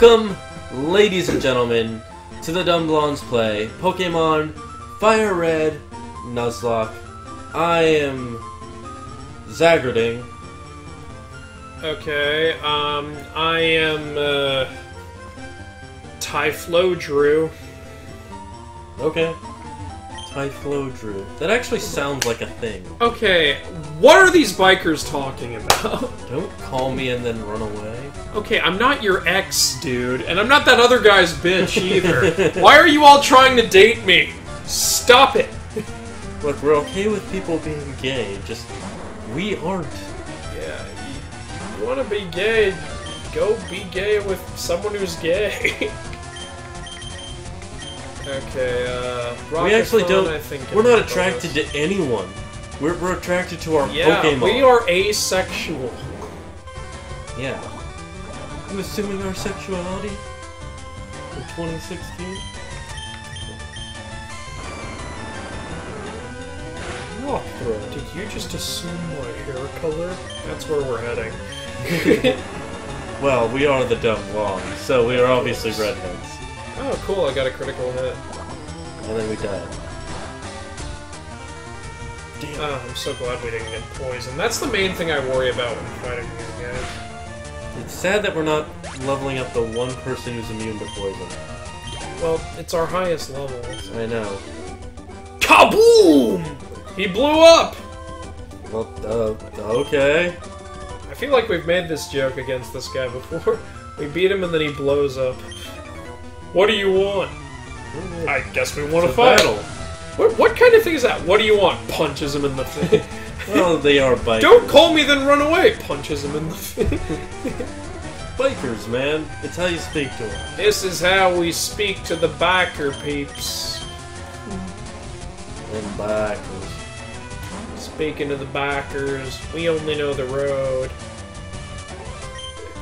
Welcome, ladies and gentlemen, to the Dumb Blondes Play Pokemon Fire Red Nuzlocke. I am Zagrading. Okay, I am, Typhlo-Drew. Okay. Typhlo-Drew. That actually sounds like a thing. Okay, what are these bikers talking about? Don't call me and then run away. Okay, I'm not your ex, dude, and I'm not that other guy's bitch either. Why are you all trying to date me? Stop it! Look, we're okay with people being gay, just we aren't. Yeah, you wanna be gay, go be gay with someone who's gay. Okay, we actually don't. I think we're not attracted to anyone. We're attracted to our Pokemon. We are asexual. Yeah. I'm assuming our sexuality in 2016. Walkthrough. Did you just assume my hair color? That's where we're heading. Well, we are the Dumb Blondes, so we are obviously redheads. Oh, cool, I got a critical hit. And then we died. Damn. Oh, I'm so glad we didn't get poisoned. That's the main thing I worry about when fighting these guys. It's sad that we're not leveling up the one person who's immune to poison. Well, it's our highest levels. I know. Kaboom! He blew up! Well, okay. I feel like we've made this joke against this guy before. We beat him and then he blows up. What do you want? I guess we want to fight. Battle. What kind of thing is that? What do you want? Punches him in the face. Well, they are bikers. Don't call me, then run away! Punches him in the face. Bikers, man. It's how you speak to them. This is how we speak to the biker peeps. And bikers. Speaking of the bikers, we only know the road.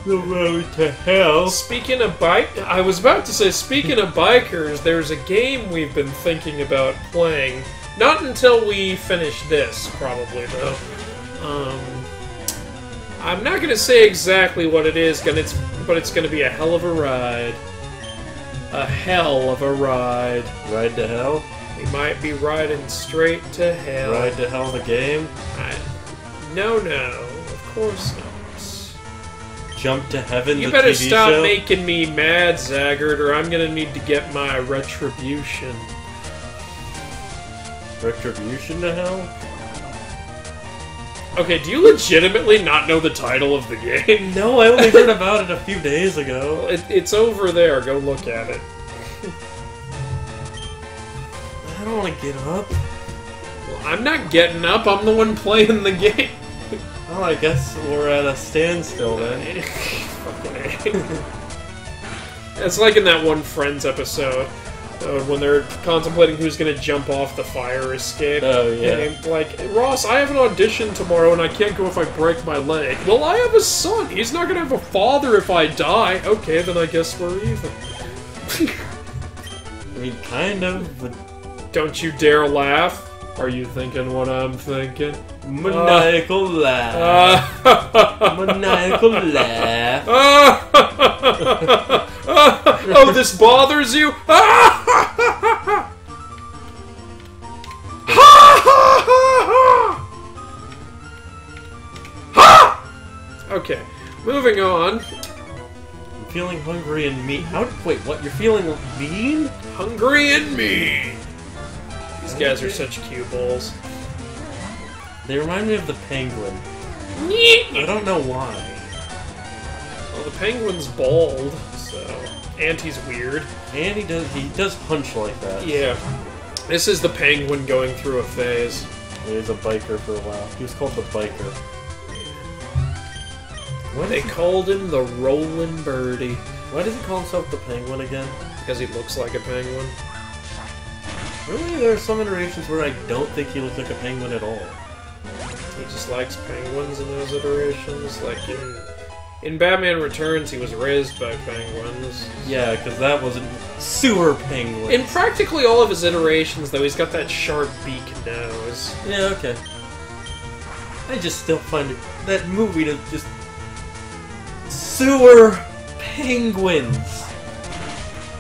The road to hell. Speaking of I was about to say, speaking of bikers, there's a game we've been thinking about playing. Not until we finish this, probably, though. I'm not gonna say exactly what it is, but it's gonna be a hell of a ride. A hell of a ride. Ride to hell? We might be riding straight to hell. Ride to hell the game? No, of course not. Jump to heaven You the better TV stop show? making me mad, Zaggard, or I'm gonna need to get my retribution. Retribution to hell? Okay, do you legitimately not know the title of the game? No, I only heard about it a few days ago. It's over there, go look at it. I don't want to get up. Well, I'm not getting up, I'm the one playing the game. Well, I guess we're at a standstill then. Fucking A. It's like in that one Friends episode, when they're contemplating who's gonna jump off the fire escape. Oh, yeah. And like, Ross, I have an audition tomorrow and I can't go if I break my leg. Well, I have a son. He's not gonna have a father if I die. Okay, then I guess we're even. I mean, kind of, but... Don't you dare laugh. Are you thinking what I'm thinking? Maniacal laugh. Maniacal laugh. Oh, this bothers you? Okay, moving on. I'm feeling hungry and mean. Wait, what? You're feeling mean? Hungry and mean. These guys are such cue balls. They remind me of the penguin. I don't know why. Well, the penguin's bald, so... And he's weird. And he does punch like that. Yeah. This is the penguin going through a phase. He was a biker for a while. He was called the biker. They called him the Rollin' Birdie. Why does he call himself the penguin again? Because he looks like a penguin. Really? There are some iterations where I don't think he looks like a penguin at all. He just likes penguins in those iterations. Like in Batman Returns, he was raised by penguins. Yeah, because that wasn't sewer penguin. In practically all of his iterations, though, he's got that sharp beak nose. Yeah, okay. I just still find that movie to just sewer penguins.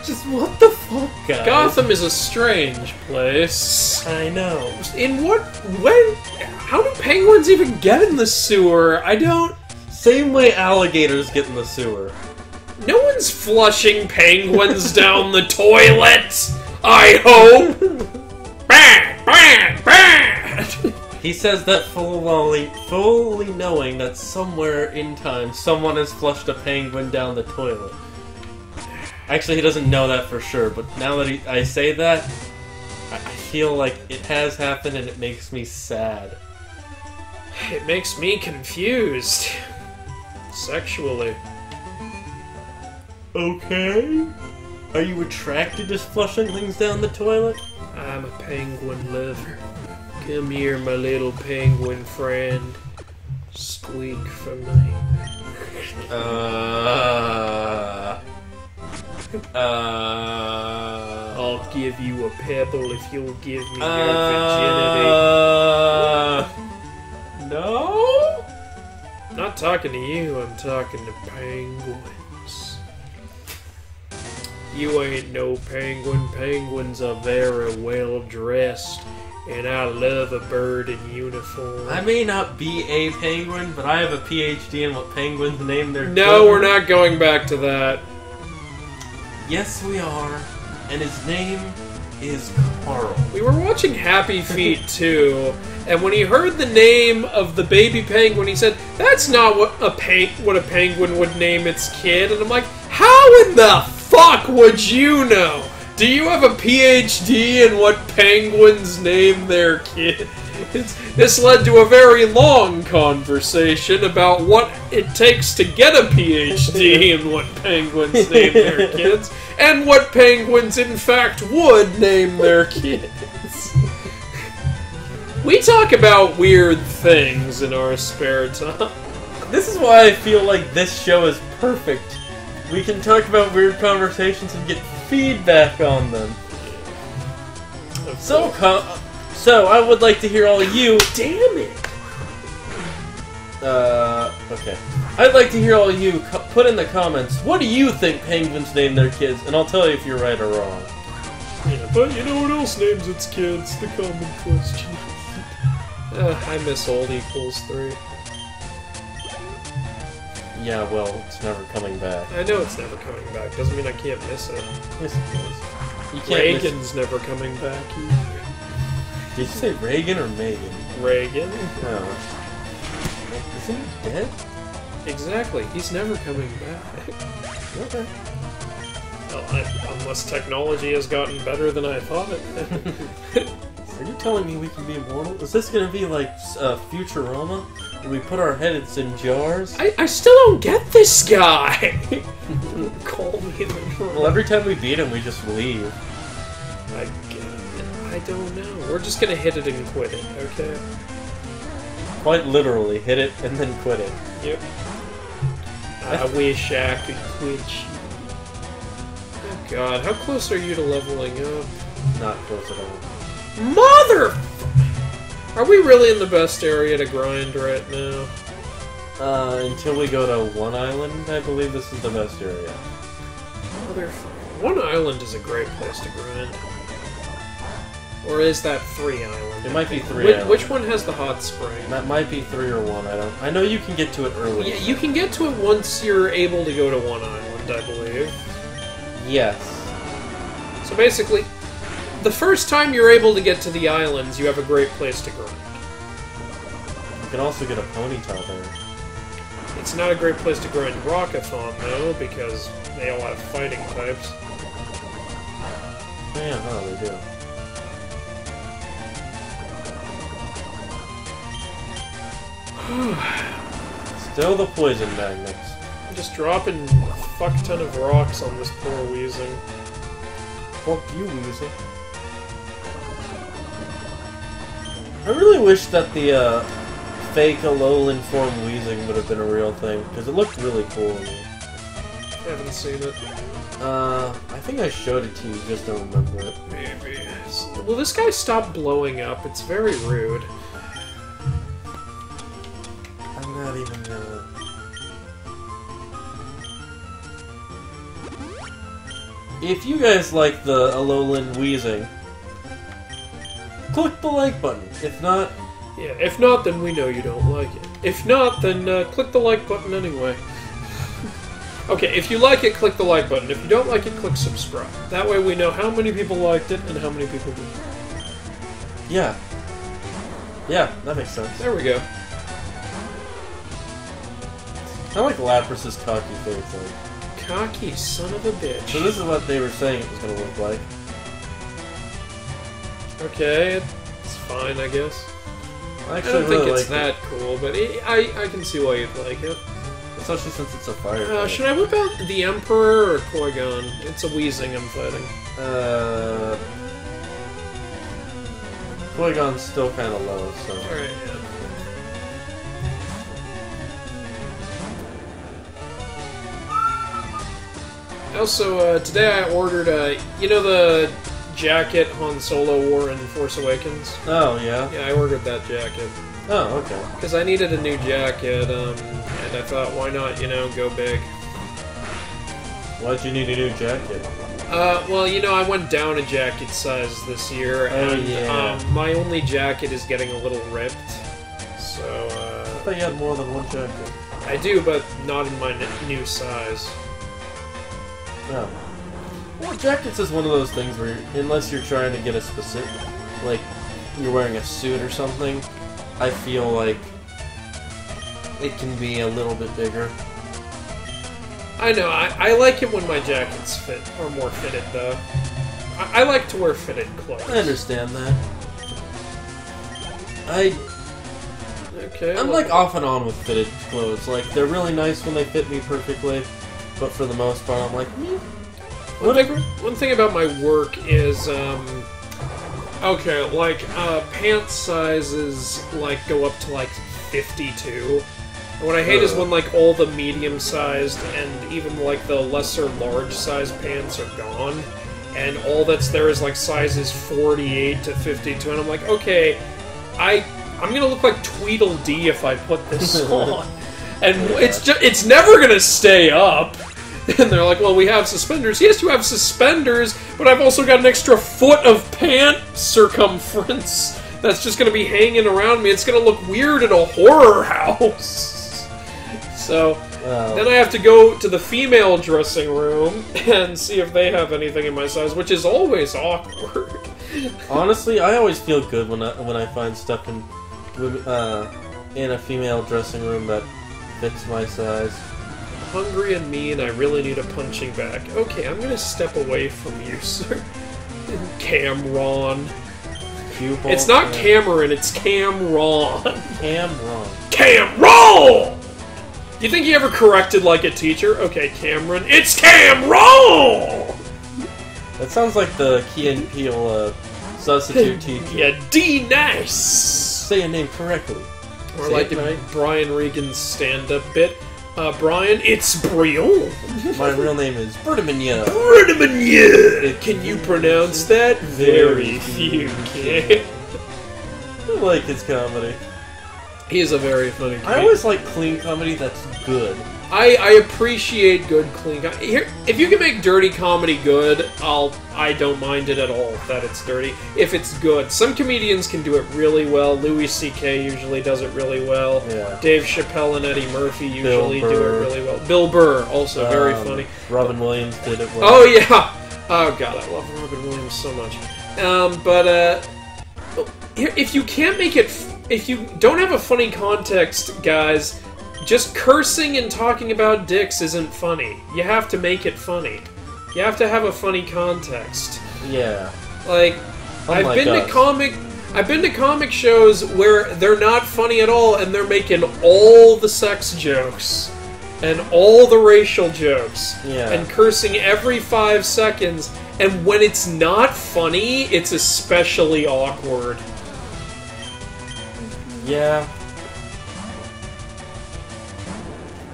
Just what the fuck, guys? Gotham is a strange place. I know. How do penguins even get in the sewer? I don't... Same way alligators get in the sewer. No one's flushing penguins down the toilet, I hope! Bah, bah, bah. He says that fully knowing that somewhere in time someone has flushed a penguin down the toilet. Actually, he doesn't know that for sure, but now that I say that, I feel like it has happened and it makes me sad. It makes me confused. Sexually. Okay. Are you attracted to flushing things down the toilet? I'm a penguin lover. Come here, my little penguin friend. Squeak for me. I'll give you a pebble if you'll give me your virginity. No? I'm not talking to you, I'm talking to penguins. You ain't no penguin. Penguins are very well dressed, and I love a bird in uniform. I may not be a penguin, but I have a PhD in what penguins name their No, children. we're not going back to that. Yes, we are. And his name is Carl. We were watching Happy Feet 2, and when he heard the name of the baby penguin, he said, "That's not what a penguin would name its kid." And I'm like, how in the fuck would you know? Do you have a PhD in what penguins name their kids? This led to a very long conversation about what it takes to get a PhD in what penguins name their kids, and what penguins in fact would name their kids. We talk about weird things in our spare time. This is why I feel like this show is perfect. We can talk about weird conversations and get feedback on them. So I would like to hear all of you. Damn it! Okay. I'd like to hear all of you put in the comments, what do you think penguins name their kids? And I'll tell you if you're right or wrong. Yeah, but you know what else names its kids? The common question. I miss old equals 3. Yeah, well, it's never coming back. I know it's never coming back. Doesn't mean I can't miss it. Yes, it is. You can't Reagan's never coming back either. Did you say Reagan or Megan? Reagan? No. Isn't he dead? Exactly. He's never coming back. Okay. Well, unless technology has gotten better than I thought it. Are you telling me we can be immortal? Is this gonna be like Futurama? Where we put our heads in jars? I still don't get this guy! Call me the Well, every time we beat him, we just leave. I don't know. We're just gonna hit it and quit it, okay? Quite literally, hit it and then quit it. Yep. I wish I could quit you. Oh god, how close are you to leveling up? Not close at all. Mother! Are we really in the best area to grind right now? Until we go to one island, I believe this is the best area. Motherfucker. One island is a great place to grind. Or is that 3 island? It might be 3 island. Which one has the hot spring? That might be 3 or 1, I know you can get to it early. Yeah, you can get to it once you're able to go to one island, I believe. Yes. So basically, the first time you're able to get to the islands, you have a great place to grind. You can also get a ponytail there. It's not a great place to grind Rockathon, though, because they all have fighting types. Yeah, no, they do. Still the poison magnets. I'm just dropping a fuck ton of rocks on this poor Weezing. Fuck you, Weasel. I really wish that the fake Alolan form Weezing would have been a real thing, because it looked really cool to me. I haven't seen it. I think I showed it to you, just don't remember it. Maybe. Will this guy stop blowing up? It's very rude. I'm not even gonna... if you guys like the Alolan wheezing, click the like button. If not... Yeah, if not, then we know you don't like it. If not, then click the like button anyway. Okay, if you like it, click the like button. If you don't like it, click subscribe. That way we know how many people liked it and how many people didn't. Yeah. Yeah, that makes sense. There we go. I like Lapras's cocky face, though. Cocky son of a bitch. So this is what they were saying it was going to look like. Okay, it's fine, I guess. I don't think really it's that cool, but I can see why you'd like it. Especially since it's a fire. Should I whip out the Emperor or Qui-Gon? It's a Weezing I'm fighting. Qui-Gon's still kind of low, so... Alright, yeah. Also, today I ordered, you know the jacket Han Solo wore in Force Awakens? Oh, yeah? Yeah, I ordered that jacket. Oh, okay. Because I needed a new jacket, and I thought, why not, you know, go big. Why'd you need a new jacket? Well, you know, I went down a jacket size this year, and yeah. My only jacket is getting a little ripped, so, I thought you had more than one jacket. I do, but not in my new size. No. Well, jackets is one of those things where, unless you're trying to get a specific, like, you're wearing a suit or something, I feel like it can be a little bit bigger. I know, I like it when my jackets fit, or more fitted, though. I like to wear fitted clothes. I understand that. Okay. I'm like off and on with fitted clothes. Like, they're really nice when they fit me perfectly, but for the most part, I'm like, whatever. One thing about my work is, okay, like, pants sizes, like, go up to, like, 52. And what I hate is when, like, all the medium-sized and even, like, the lesser large-sized pants are gone, and all that's there is, like, sizes 48 to 52, and I'm like, okay, I'm gonna look like Tweedledee if I put this on. And it's never gonna stay up. And they're like, well, we have suspenders. Yes, you have suspenders, but I've also got an extra foot of pant circumference that's just gonna be hanging around me. It's gonna look weird in a horror house. So, then I have to go to the female dressing room and see if they have anything in my size, which is always awkward. Honestly, I always feel good when I find stuff in a female dressing room that fits my size. Hungry and mean, I really need a punching bag. Okay, I'm gonna step away from you, sir. Cameron. It's not Cameron, it's Camron. Camron. Camron! You think he ever corrected like a teacher? Okay, Cameron. It's Camron! That sounds like the Key and Peele substitute teacher. Yeah, D-nice! Say your name correctly. Or say like right? Brian Regan's stand-up bit. Brian, it's Brion. My real name is Bertamania. Bertamania! Can you pronounce that? Very few can. I like his comedy. He is a very funny comedian. I always like clean comedy that's good. I appreciate good, clean comedy. Here, if you can make dirty comedy good, I don't mind it at all that it's dirty. If it's good. Some comedians can do it really well. Louis C.K. usually does it really well. Yeah. Dave Chappelle and Eddie Murphy usually do it really well. Bill Burr, also very funny. Robin Williams did it well. Oh, yeah! Oh, God, I love Robin Williams so much. If you can't make it... If you don't have a funny context, guys... Just cursing and talking about dicks isn't funny. You have to make it funny. You have to have a funny context. Yeah. Like, I've been to comic shows where they're not funny at all and they're making all the sex jokes and all the racial jokes and cursing every 5 seconds, and when it's not funny, it's especially awkward. Yeah.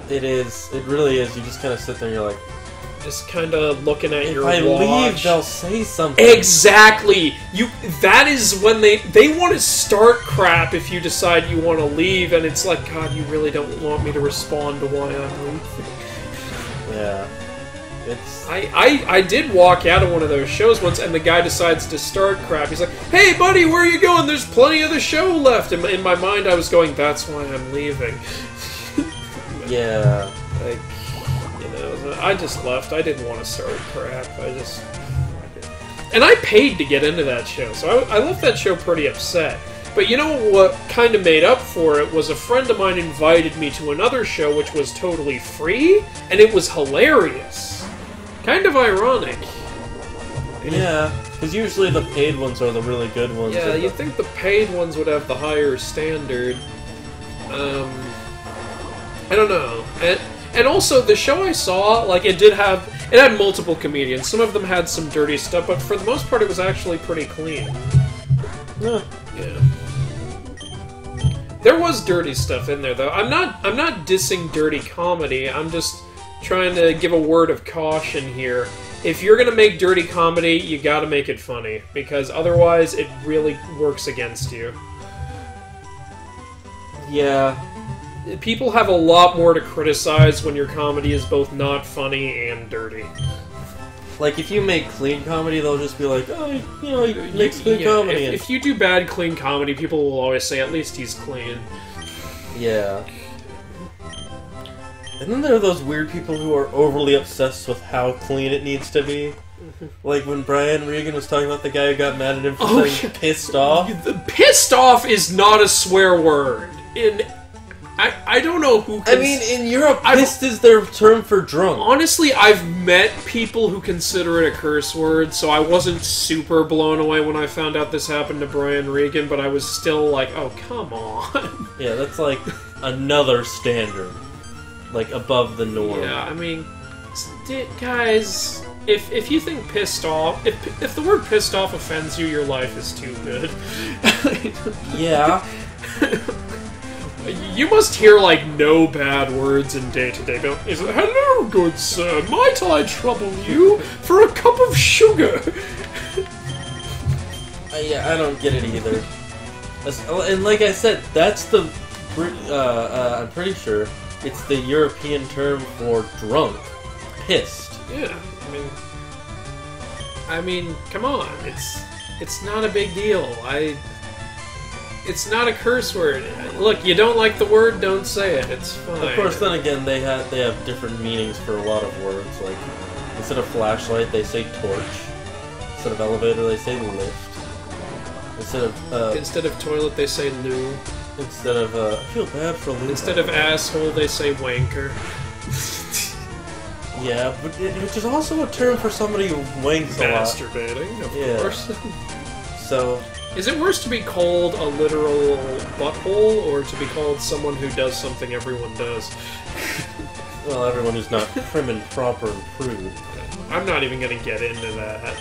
It is. It really is. You just kind of sit there and you're like... Just kind of looking at your watch. If I leave, they'll say something. Exactly! That is when they want to start crap if you decide you want to leave, and it's like, God, you really don't want me to respond to why I'm leaving. Yeah. It's... I did walk out of one of those shows once, and the guy decides to start crap. He's like, "Hey, buddy, where are you going? There's plenty of the show left." And in my mind, I was going, "That's why I'm leaving." Yeah. Like, you know, I just left. I didn't want to start crap. And I paid to get into that show, so I left that show pretty upset. But you know what kind of made up for it was a friend of mine invited me to another show which was totally free, and it was hilarious. Kind of ironic. Yeah, because usually the paid ones are the really good ones. Yeah, you'd think the paid ones would have the higher standard. I don't know. And also, the show I saw, like, it had multiple comedians. Some of them had some dirty stuff, but for the most part, it was actually pretty clean. Yeah. Yeah. There was dirty stuff in there, though. I'm not dissing dirty comedy. I'm just trying to give a word of caution here. If you're gonna make dirty comedy, you gotta make it funny, because otherwise, it really works against you. Yeah. People have a lot more to criticize when your comedy is both not funny and dirty. Like, if you make clean comedy, they'll just be like, oh, you know, he makes clean comedy. If you do bad clean comedy, people will always say, at least he's clean. Yeah. And then there are those weird people who are overly obsessed with how clean it needs to be. Like when Brian Regan was talking about the guy who got mad at him for saying pissed off. Pissed off is not a swear word. I don't know who... I mean, in Europe, pissed is their term for drunk. Honestly, I've met people who consider it a curse word, so I wasn't super blown away when I found out this happened to Brian Regan, but I was still like, oh, come on. Yeah, that's like another standard. Like, above the norm. Yeah, I mean, guys, if you think pissed off... If the word pissed off offends you, your life is too good. Yeah. You must hear, like, no bad words in day-to-day. Is it, hello, good sir, might I trouble you for a cup of sugar? Yeah, I don't get it either. And like I said, that's the... I'm pretty sure it's the European term for drunk. Pissed. Yeah, I mean, come on, it's not a big deal. It's not a curse word. Look, you don't like the word, don't say it. It's fine. Of course, then again, they have different meanings for a lot of words. Like, instead of flashlight, they say torch. Instead of elevator, they say lift. Instead of toilet, they say loo. Instead of I feel bad for loo. Instead of asshole, they say wanker. Yeah, but which is also a term for somebody who wanks a lot. Masturbating, of course. So. Is it worse to be called a literal butthole, or to be called someone who does something everyone does? Well, everyone who's not prim and proper and prude. I'm not even gonna get into that.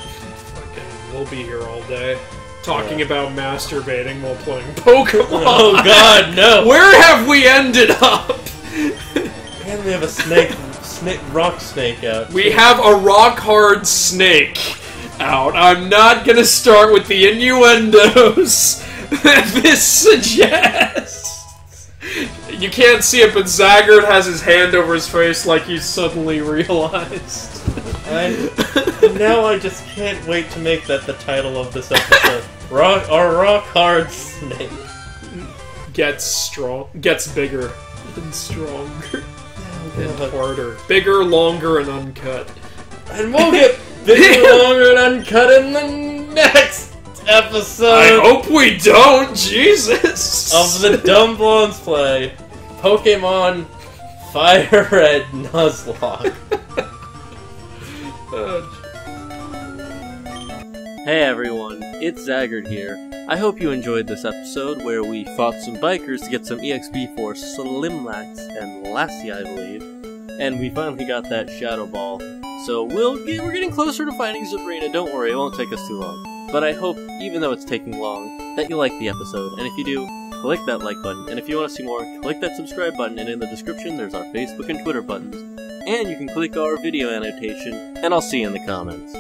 We'll be here all day. Talking about masturbating while playing Pokemon. Oh god, no! Where have we ended up? And we have a rock snake out. We have a rock-hard snake out. I'm not gonna start with the innuendos that this suggests. You can't see it, but Zaggard has his hand over his face like he suddenly realized. Now I just can't wait to make that the title of this episode. Rock hard snake. Gets bigger and stronger and harder. Bigger, longer, and uncut. And we'll get bigger, longer, and uncut in the next episode. I hope we don't, Jesus! Of the Dumb Blondes play Pokemon Fire Red Nuzlocke. Hey everyone, it's Zaggard here. I hope you enjoyed this episode where we fought some bikers to get some EXP for Slimlax and Lassie, I believe. And we finally got that Shadow Ball. So we're getting closer to finding Sabrina, don't worry, it won't take us too long. But I hope, even though it's taking long, that you like the episode. And if you do, click that like button. And if you want to see more, click that subscribe button. And in the description, there's our Facebook and Twitter buttons. And you can click our video annotation, and I'll see you in the comments.